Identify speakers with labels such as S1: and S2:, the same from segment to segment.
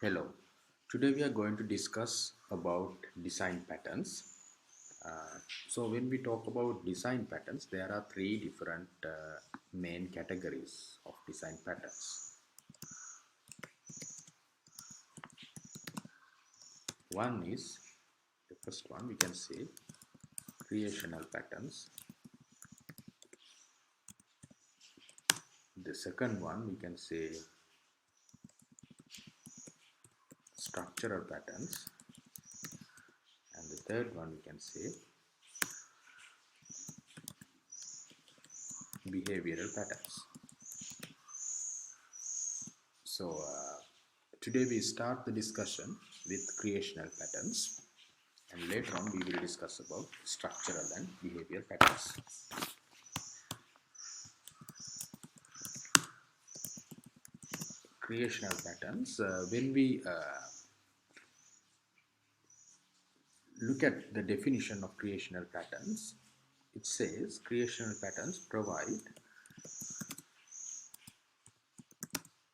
S1: Hello, today we are going to discuss about design patterns. So when we talk about design patterns, there are three different main categories of design patterns. One is, the first one we can say creational patterns. The second one we can say structural patterns. And the third one we can say behavioral patterns. So today we start the discussion with creational patterns, and later on we will discuss about structural and behavioral patterns. Creational patterns, when we look at the definition of creational patterns, it says creational patterns provide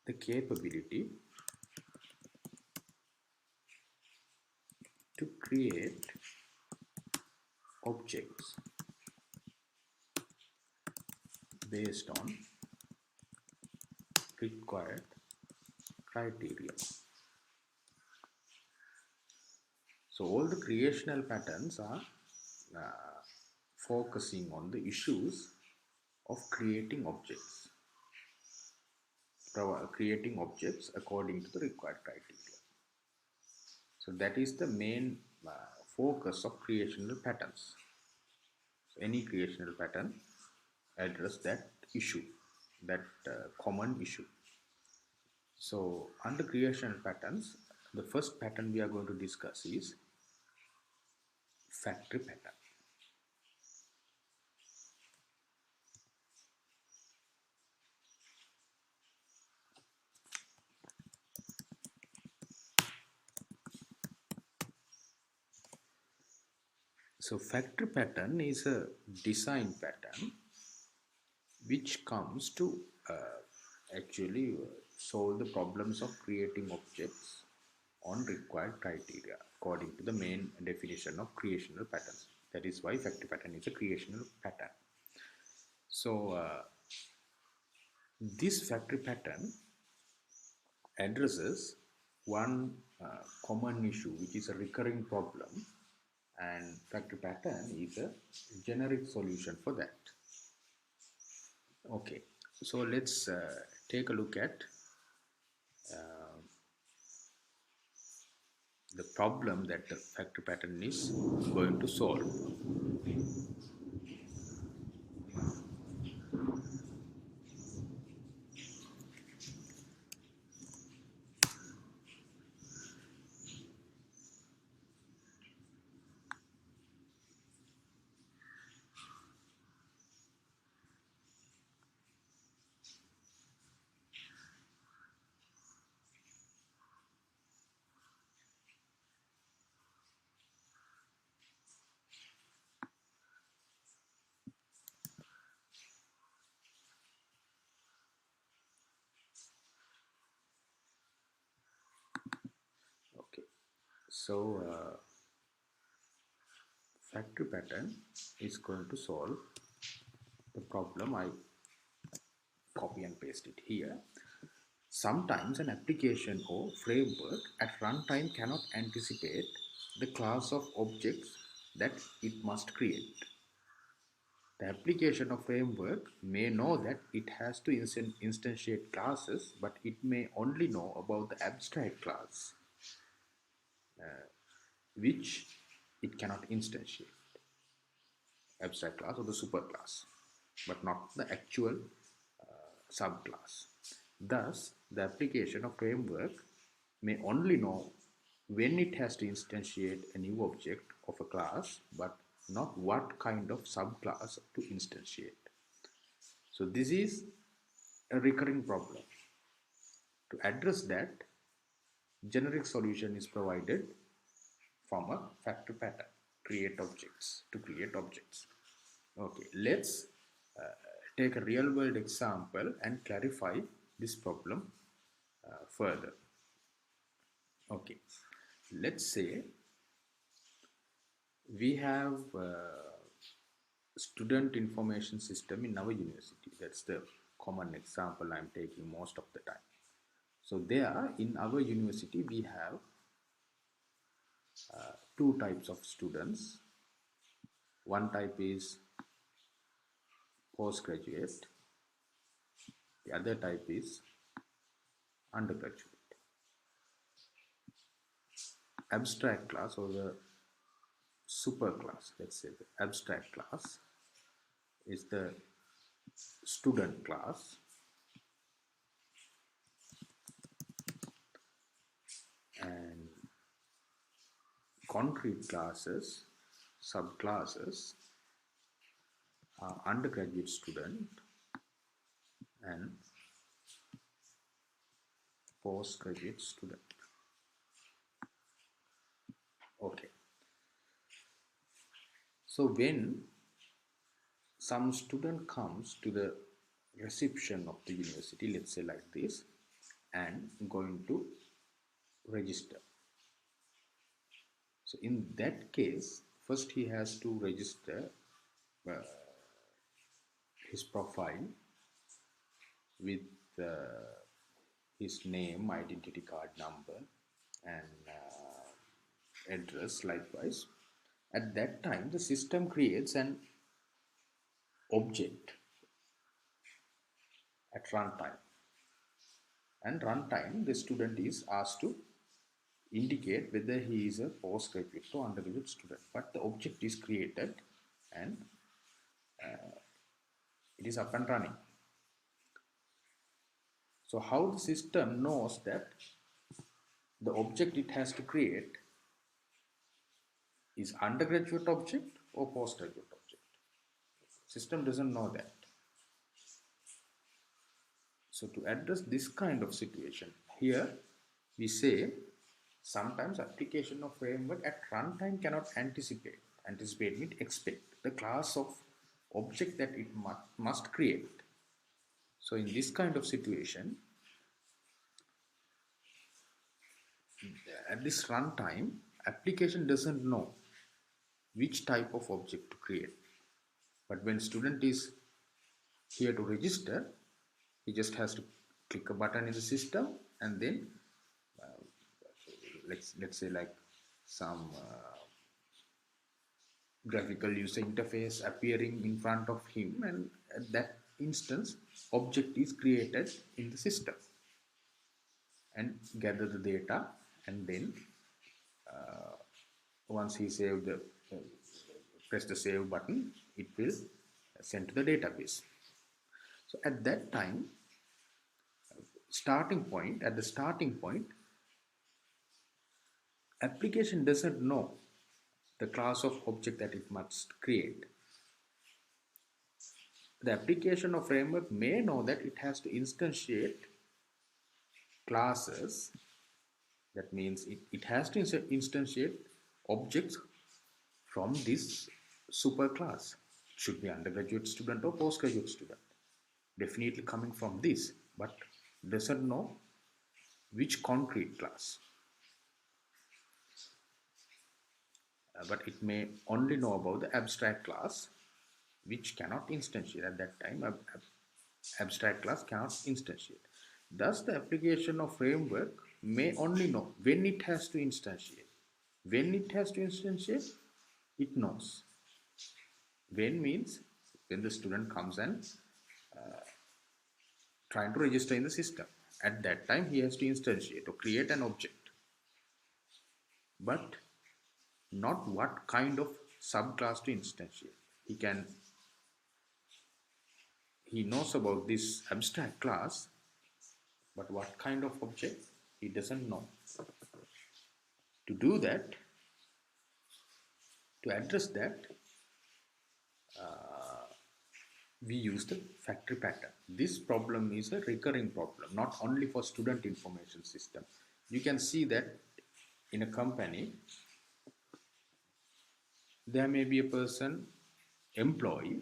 S1: the capability to create objects based on required criteria. So all the creational patterns are focusing on the issues of creating objects according to the required criteria. So that is the main focus of creational patterns. So any creational pattern address that issue, that common issue. So under creational patterns, the first pattern we are going to discuss is factory pattern. So factory pattern is a design pattern which comes to actually solve the problems of creating objects on required criteria according to the main definition of creational patterns. That is why factory pattern is a creational pattern. So this factory pattern addresses one common issue which is a recurring problem, and factory pattern is a generic solution for that. Okay, so let's take a look at the problem that the factory pattern is going to solve. Okay, so factory pattern is going to solve the problem. I copy and paste it here. Sometimes an application or framework at runtime cannot anticipate the class of objects that it must create. The application of framework may know that it has to instantiate classes, but it may only know about the abstract class, which it cannot instantiate. Abstract class or the superclass, but not the actual subclass. Thus, the application of framework may only know when it has to instantiate a new object of a class, but not what kind of subclass to instantiate. So this is a recurring problem. To address that, generic solution is provided from a factory pattern, to create objects. Okay, let's take a real world example and clarify this problem further. Okay, let's say we have student information system in our university. That's the common example I'm taking most of the time. So there in our university we have two types of students. One type is postgraduate, the other type is undergraduate. Abstract class or the super class, let's say the abstract class is the student class, and concrete classes, subclasses are undergraduate student and postgraduate student. Okay, so when some student comes to the reception of the university, let's say like this, and going to register. So in that case, first he has to register uh, his profile with his name, identity card number, and address likewise. At that time, the system creates an object at runtime. And runtime, the student is asked to indicate whether he is a postgraduate or undergraduate student. But the object is created and it is up and running. So how the system knows that the object it has to create is undergraduate object or postgraduate object? System doesn't know that. So to address this kind of situation, here we say sometimes application of framework at runtime cannot anticipate. Anticipate means expect the class of object that it must create. So in this kind of situation, at this runtime, application doesn't know which type of object to create. But when student is here to register, he just has to click a button in the system, and then let's say like some graphical user interface appearing in front of him, and at that instance object is created in the system and gather the data, and then once he saved the press the save button, it will send to the database. So at that time, at the starting point, application doesn't know the class of object that it must create. The application of framework may know that it has to instantiate classes. That means it has to instantiate objects from this superclass. It should be undergraduate student or postgraduate student. Definitely coming from this, but doesn't know which concrete class. But it may only know about the abstract class, which cannot instantiate at that time. Abstract class cannot instantiate. Thus, the application of framework may only know when it has to instantiate. When it has to instantiate, it knows. When means when the student comes and trying to register in the system. At that time, he has to instantiate or create an object. But not what kind of subclass to instantiate. He knows about this abstract class, but what kind of object he doesn't know. To do that, to address that, we use the factory pattern. This problem is a recurring problem, not only for student information system. You can see that in a company, there may be a person, employee,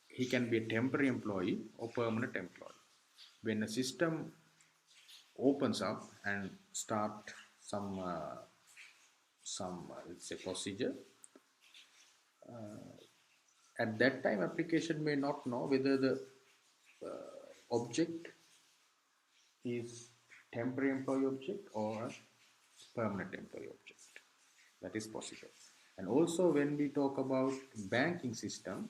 S1: he can be a temporary employee or permanent employee. When a system opens up and start some let's say procedure. At that time, application may not know whether the object is temporary employee object or permanent employee object. That is possible. And also when we talk about banking system,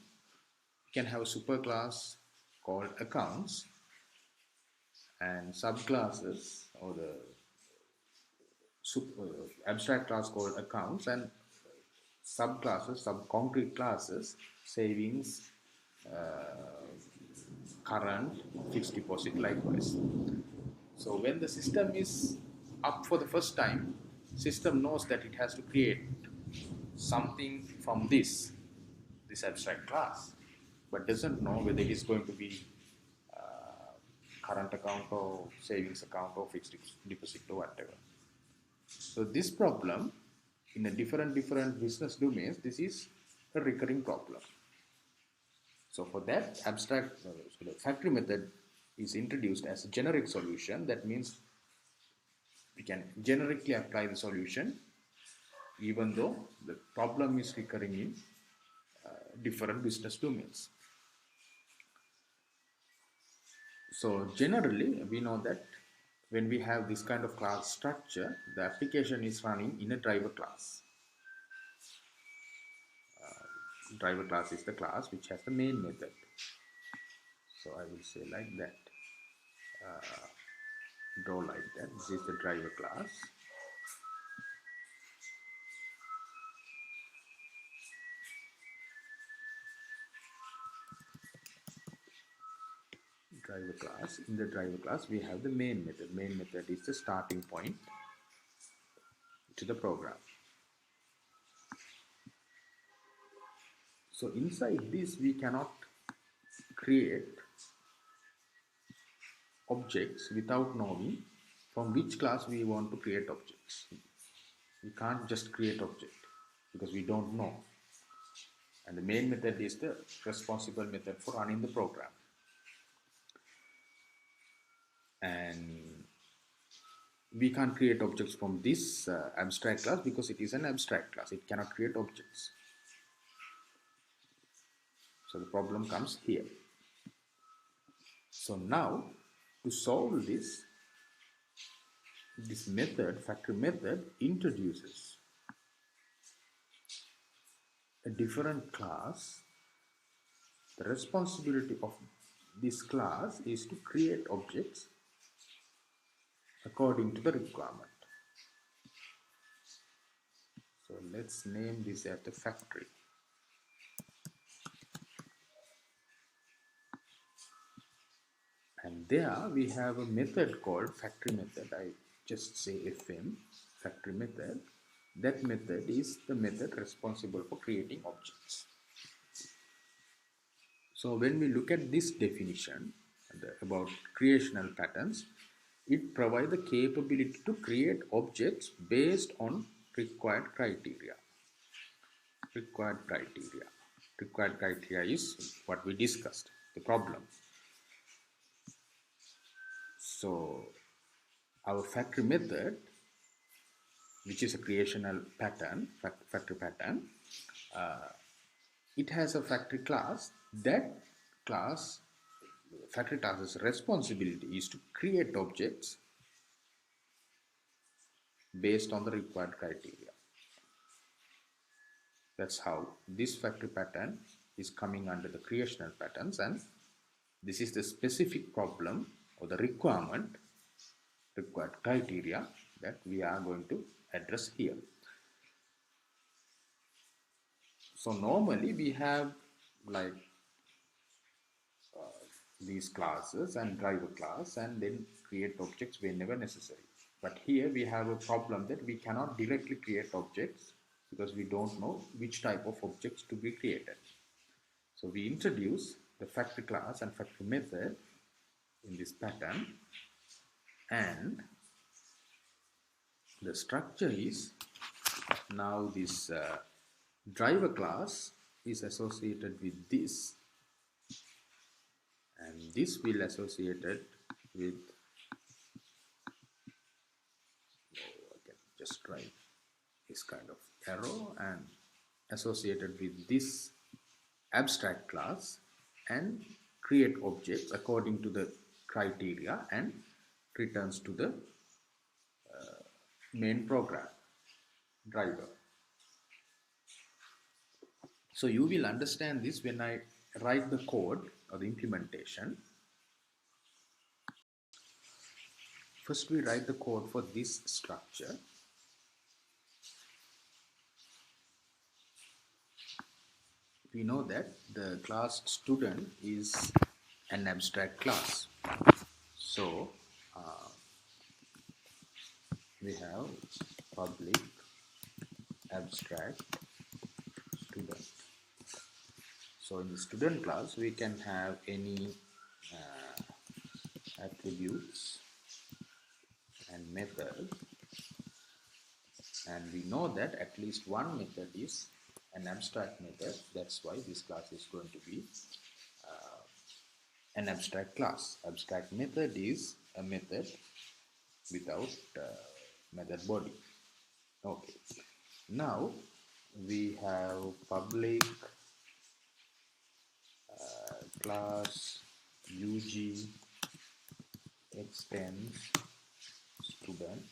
S1: we can have a superclass called accounts and subclasses, or the abstract class called accounts, and subclasses, sub-concrete classes, savings, current, fixed deposit, likewise. So when the system is up for the first time, system knows that it has to create something from this abstract class, but doesn't know whether it is going to be current account or savings account or fixed deposit or whatever. So this problem in a different business domains, this is a recurring problem. So for that, abstract so the factory method is introduced as a generic solution. That means we can generically apply the solution even though the problem is recurring in different business domains. So generally, we know that when we have this kind of class structure, the application is running in a driver class. Driver class is the class which has the main method. So I will say like that. Draw like that. This is the driver class. Driver class. In the driver class, we have the main method. Main method is the starting point to the program. So inside this, we cannot create objects without knowing from which class we want to create objects. We can't just create object because we don't know. And the main method is the responsible method for running the program. And we can't create objects from this abstract class because it is an abstract class. It cannot create objects. So the problem comes here. So now to solve this method, factory method, introduces a different class. The responsibility of this class is to create objects according to the requirement. So let's name this as the factory. And there we have a method called factory method. I just say FM, factory method. That method is the method responsible for creating objects. So when we look at this definition about creational patterns, it provides the capability to create objects based on required criteria. Required criteria is what we discussed, the problem. So our factory method, which is a creational pattern, factory pattern, it has a factory class. That class, factory class's responsibility is to create objects based on the required criteria. That's how this factory pattern is coming under the creational patterns, and this is the specific problem or the required criteria that we are going to address here. So normally we have like these classes and driver class and then create objects whenever necessary. But here we have a problem that we cannot directly create objects because we don't know which type of objects to be created. So we introduce the factory class and factory method in this pattern, and the structure is now this driver class is associated with this, and this will associated with kind of arrow and associated with this abstract class and create objects according to the criteria and returns to the main program driver. So you will understand this when I write the code or the implementation. First we write the code for this structure. We know that the class student is an abstract class. So we have public abstract student. So in the student class we can have any attributes and method, and we know that at least one method is an abstract method. That's why this class is going to be an abstract class. Abstract method is a method without method body. Okay, now we have public class UG extends student.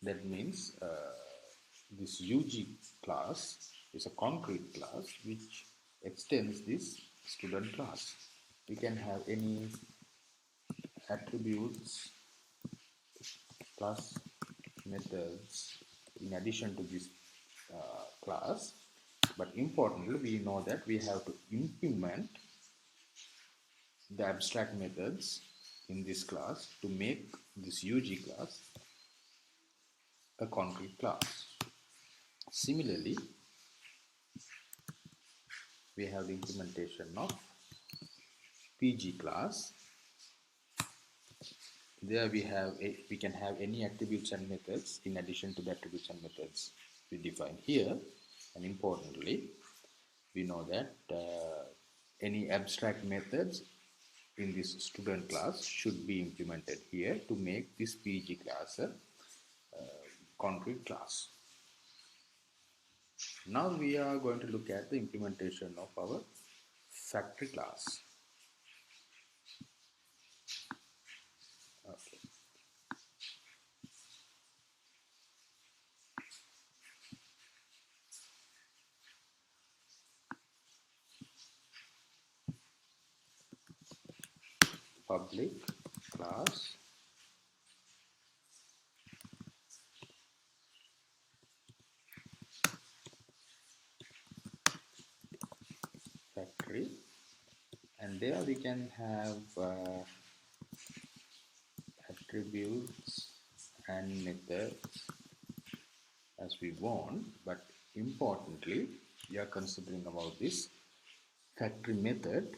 S1: That means this UG class is a concrete class which extends this student class. We can have any attributes plus methods in addition to this class, but importantly we know that we have to implement the abstract methods in this class to make this UG class a concrete class. Similarly, we have the implementation of PG class. There we can have any attributes and methods in addition to the attributes and methods we define here. And importantly, we know that any abstract methods in this student class should be implemented here to make this PG class a concrete class. Now we are going to look at the implementation of our factory class. Okay. Public class factory, and there we can have attributes and methods as we want, but importantly we are considering about this factory method.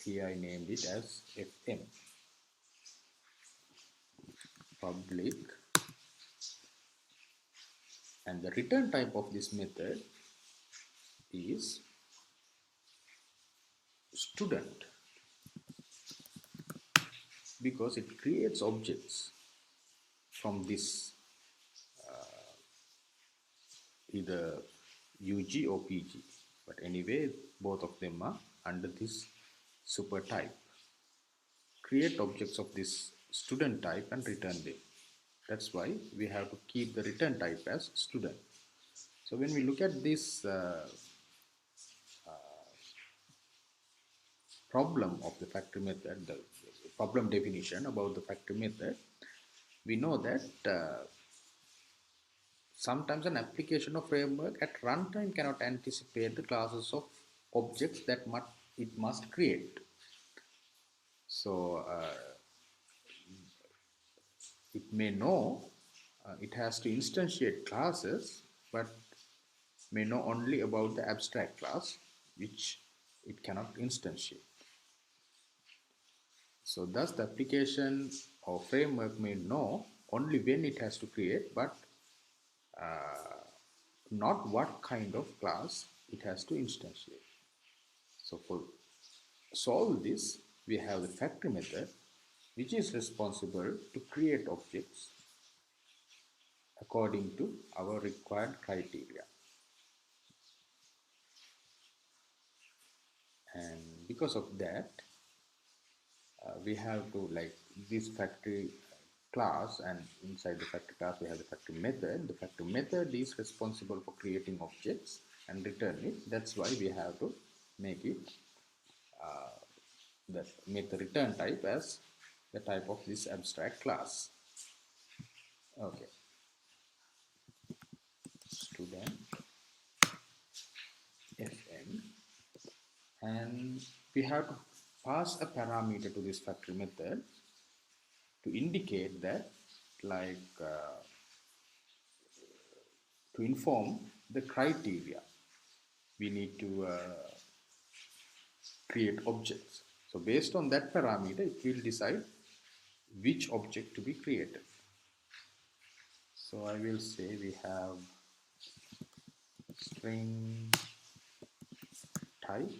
S1: Here I named it as FM, public, and the return type of this method is student, because it creates objects from this either UG or PG, but anyway both of them are under this super type. Create objects of this student type and return them. That's why we have to keep the return type as student. So when we look at this problem of the factory method, the problem definition about the factory method, we know that sometimes an application of framework at runtime cannot anticipate the classes of objects that it must create. So it may know it has to instantiate classes, but may know only about the abstract class which it cannot instantiate. So thus the application or framework may know only when it has to create, but not what kind of class it has to instantiate. So for solve this, we have the factory method which is responsible to create objects according to our required criteria. And because of that, we have to, like, this factory class, and inside the factory class we have the factory method. The factory method is responsible for creating objects and return it. That's why we have to make it make the return type as the type of this abstract class. Okay, student fn, and we have to pass a parameter to this factory method to indicate that, like, to inform the criteria we need to create objects. So based on that parameter, it will decide which object to be created. So I will say we have string type.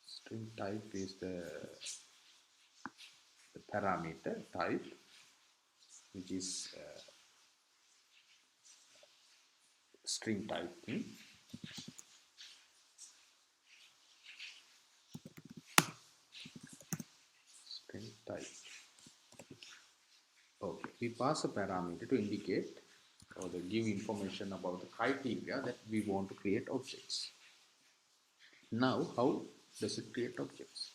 S1: String type is the parameter type, which is string type thing. String type. Okay, we pass a parameter to indicate or to give information about the criteria that we want to create objects. Now, how does it create objects?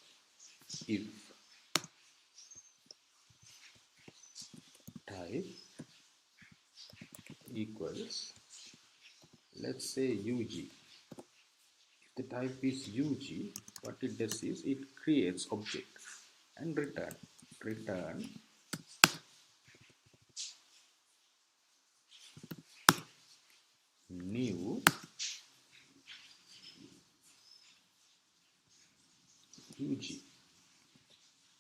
S1: If type equals, let's say, UG. If the type is UG, what it does is it creates object and return new UG.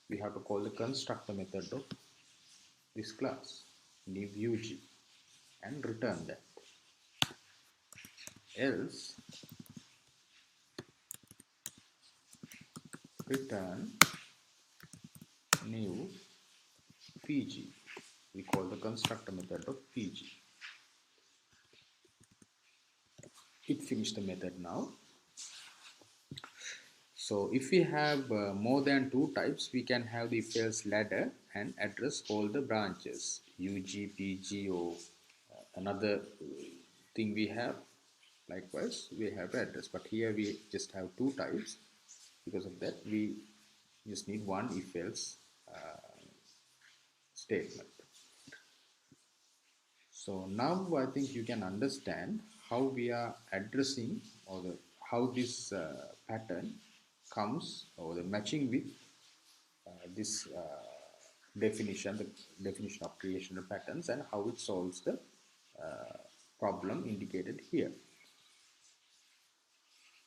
S1: We have to call the constructor method of this class, new UG, and return that. Else, return new PG. We call the constructor method of PG. It finished the method now. So if we have more than two types, we can have the if-else ladder and address all the branches, UG, PG, or another thing we have. Likewise, we have to address, but here we just have two types. Because of that, we just need one if-else statement. So now I think you can understand how we are addressing, or how this pattern comes, or the matching with this definition, the definition of creational patterns, and how it solves the problem indicated here.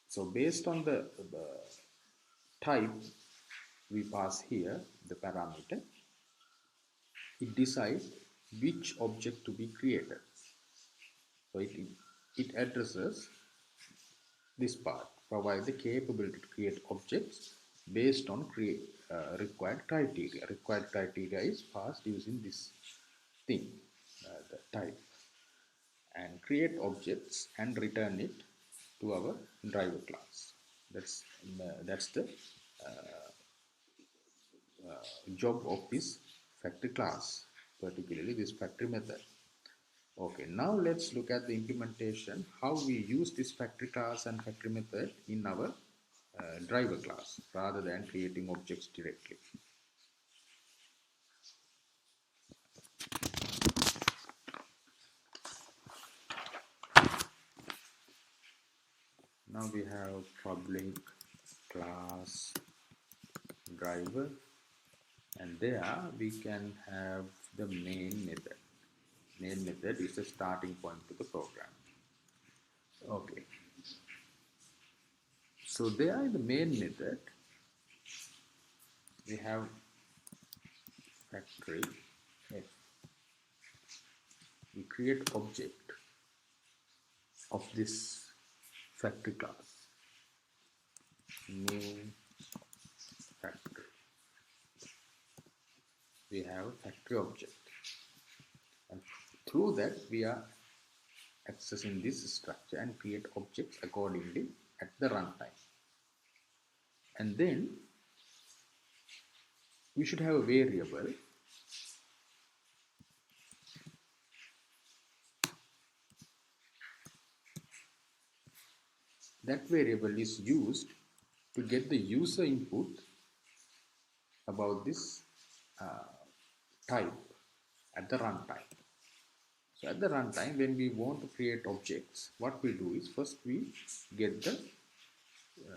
S1: So based on the type we pass here, the parameter, it decides which object to be created. So it addresses this part, provide the capability to create objects based on required criteria. Required criteria is passed using this thing, the type, and create objects and return it to our driver class. That's the job of this factory class, particularly this factory method. Okay, now let's look at the implementation, how we use this factory class and factory method in our driver class rather than creating objects directly. Now we have public class driver, and there we can have the main method. Main method is the starting point to the program. Okay. So there in the main method, we have factory F. We create object of this factory class, new factory. We we have a factory object, and through that we are accessing this structure and create objects accordingly at the runtime. And then we should have a variable that variable is used to get the user input about this type at the runtime. So at the runtime, when we want to create objects, what we do is first we get the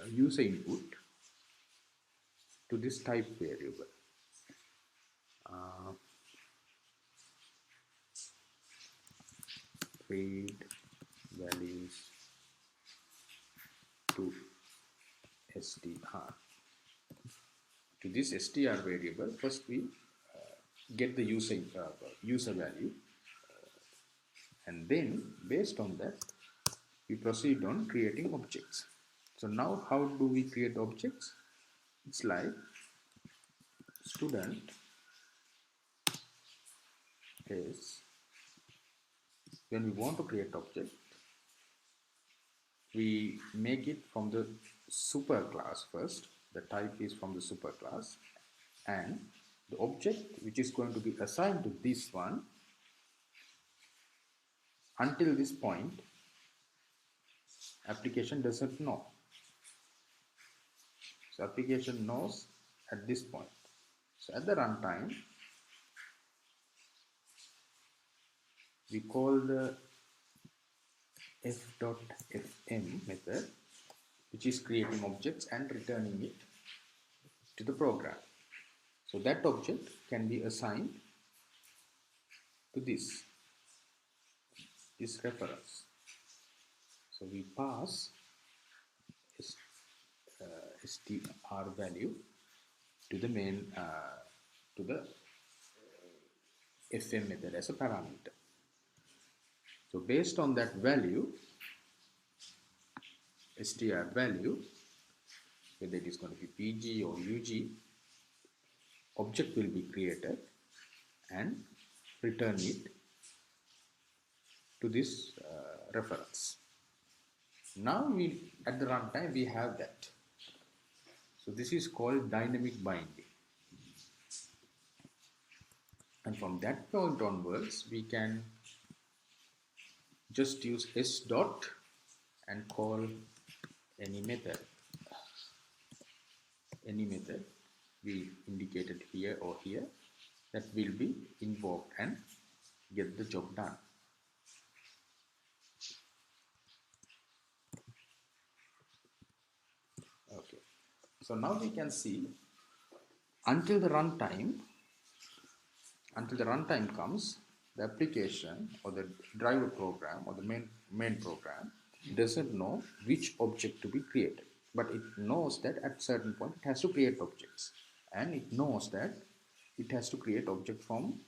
S1: user input to this type variable. Read values to str. To this str variable, first we get the user value, and then based on that we proceed on creating objects. So now how do we create objects? It's like student is, when we want to create object, we make it from the superclass first. The type is from the superclass, and the object which is going to be assigned to this one, until this point application doesn't know. So application knows at this point. So at the runtime we call the f.fm method, which is creating objects and returning it to the program. So that object can be assigned to this reference. So we pass str value to the main to the fm method as a parameter. So based on that value, str value, whether it is going to be pg or ug, object will be created and return it to this reference. Now we, at the runtime, we have that. So this is called dynamic binding. And from that point onwards, we can just use s dot and call any method. Any method we indicated here or here that will be invoked and get the job done. Okay, so now we can see until the runtime comes, the application or the driver program or the main program doesn't know which object to be created, but it knows that at certain point it has to create objects, and it knows that it has to create object from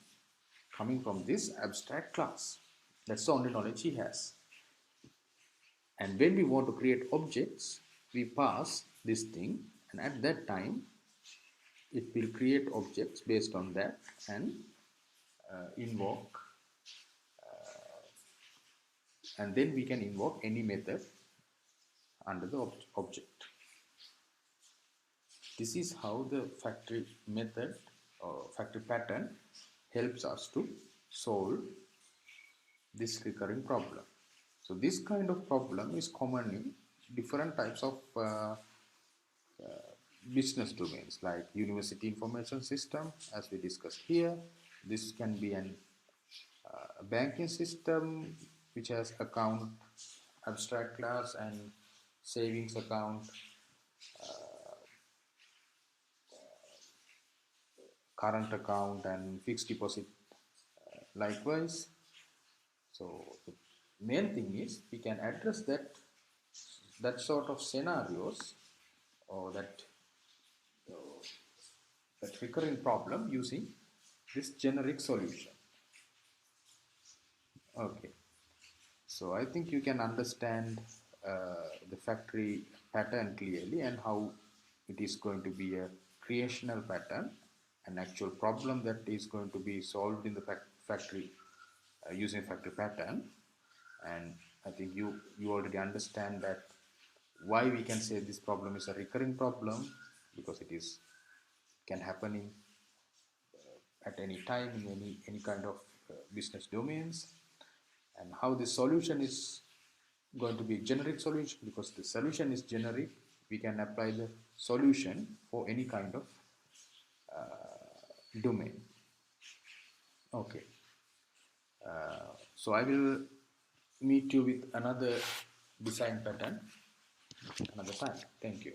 S1: coming from this abstract class. That's the only knowledge he has. And when we want to create objects, we pass this thing, and at that time it will create objects based on that and invoke, and then we can invoke any method under the object. This is how the factory method or factory pattern helps us to solve this recurring problem. So this kind of problem is common in different types of business domains, like university information system, as we discussed here. This can be an banking system which has account, abstract class, and savings account, current account, and fixed deposit likewise. So the main thing is we can address that sort of scenarios or that recurring problem using this generic solution. Okay, so I think you can understand the factory pattern clearly and how it is going to be a creational pattern an actual problem that is going to be solved in the factory using factory pattern. And I think you already understand that why we can say this problem is a recurring problem, because it is can happen in at any time in any kind of business domains, and how the solution is going to be generic solution, because the solution is generic. We can apply the solution for any kind of domain. Okay, so I will meet you with another design pattern another time. Thank you.